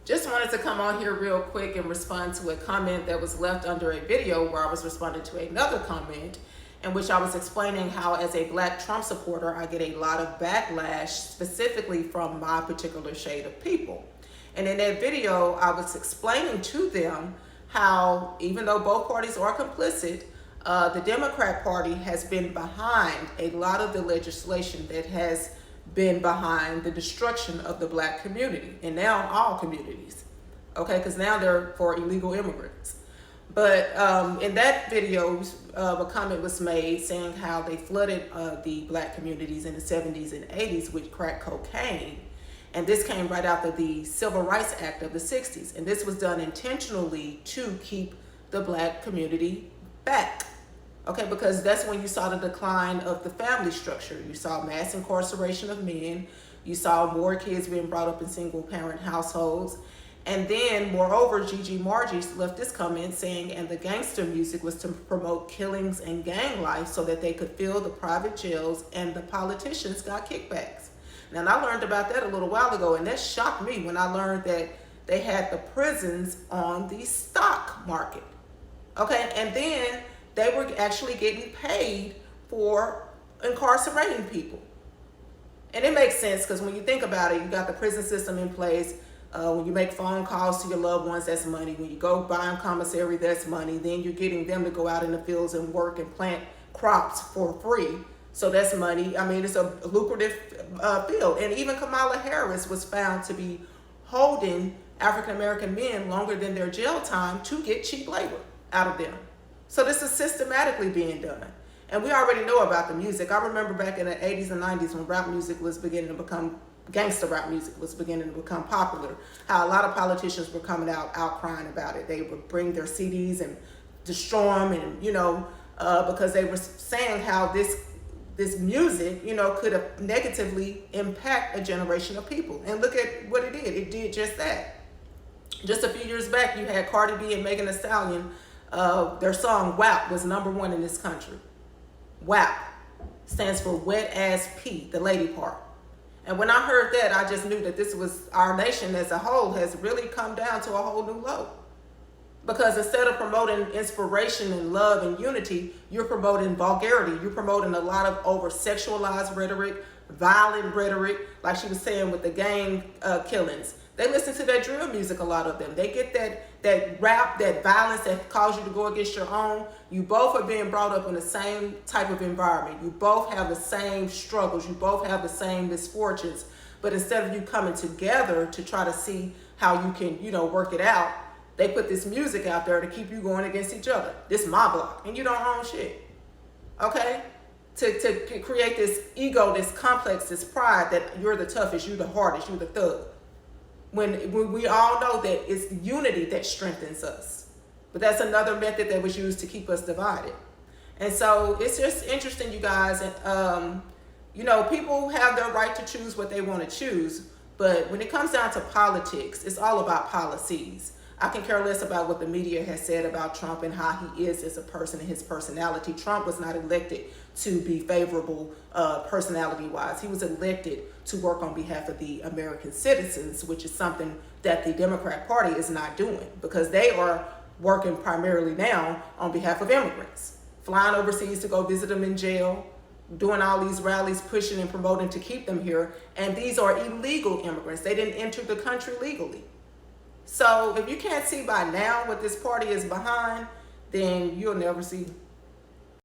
Just wanted to come on here real quick and respond to a comment that was left under a video where I was responding to another comment in which I was explaining how, as a Black Trump supporter, I get a lot of backlash specifically from my particular shade of people. And in that video, I was explaining to them how, even though both parties are complicit, the Democrat Party has been behind a lot of the legislation that has been behind the destruction of the Black community, and now all communities, okay, because now they're for illegal immigrants. But in that video, a comment was made saying how they flooded the Black communities in the 70s and 80s with crack cocaine. And this came right after the Civil Rights Act of the 60s. And this was done intentionally to keep the Black community back. Okay, because that's when you saw the decline of the family structure. You saw mass incarceration of men. You saw more kids being brought up in single parent households. And then, moreover, Gigi Margie left this comment saying, and the gangster music was to promote killings and gang life so that they could fill the private jails and the politicians got kickbacks. Now, I learned about that a little while ago, and that shocked me when I learned that they had the prisons on the stock market. Okay, and then they were actually getting paid for incarcerating people. And it makes sense because when you think about it, you got the prison system in place. When you make phone calls to your loved ones, that's money. When you go buy them commissary, that's money. Then you're getting them to go out in the fields and work and plant crops for free. So that's money. I mean, it's a lucrative field. And even Kamala Harris was found to be holding African-American men longer than their jail time to get cheap labor out of them. So this is systematically being done. And we already know about the music. I remember back in the 80s and 90s when rap music was beginning to become, gangster rap music was beginning to become popular, how a lot of politicians were coming out crying about it. They would bring their CDs and destroy them, and, because they were saying how this music, could have negatively impact a generation of people. And look at what it did. It did just that. Just a few years back, you had Cardi B and Megan Thee Stallion. Their song WAP was #1 in this country. WAP stands for wet ass P, the lady part. And when I heard that, I just knew that this was, our nation as a whole has really come down to a whole new low. Because instead of promoting inspiration and love and unity, you're promoting vulgarity. You're promoting a lot of over-sexualized rhetoric, violent rhetoric, like she was saying with the gang killings. They listen to that drill music, a lot of them. They get that rap, that violence that causes you to go against your own. You both are being brought up in the same type of environment. You both have the same struggles. You both have the same misfortunes. But instead of you coming together to try to see how you can, work it out, they put this music out there to keep you going against each other. This is my block, and you don't own shit. Okay? To create this ego, this complex, this pride that you're the toughest, you're the hardest, you're the thug. When we all know that it's unity that strengthens us. But that's another method that was used to keep us divided. And so it's just interesting, you guys. And, people have their right to choose what they want to choose. But when it comes down to politics, it's all about policies. I can care less about what the media has said about Trump and how he is as a person and his personality. Trump was not elected to be favorable personality-wise. He was elected to work on behalf of the American citizens, which is something that the Democrat Party is not doing, because they are working primarily now on behalf of immigrants, flying overseas to go visit them in jail, doing all these rallies, pushing and promoting to keep them here. And these are illegal immigrants. They didn't enter the country legally. So if you can't see by now what this party is behind, then you'll never see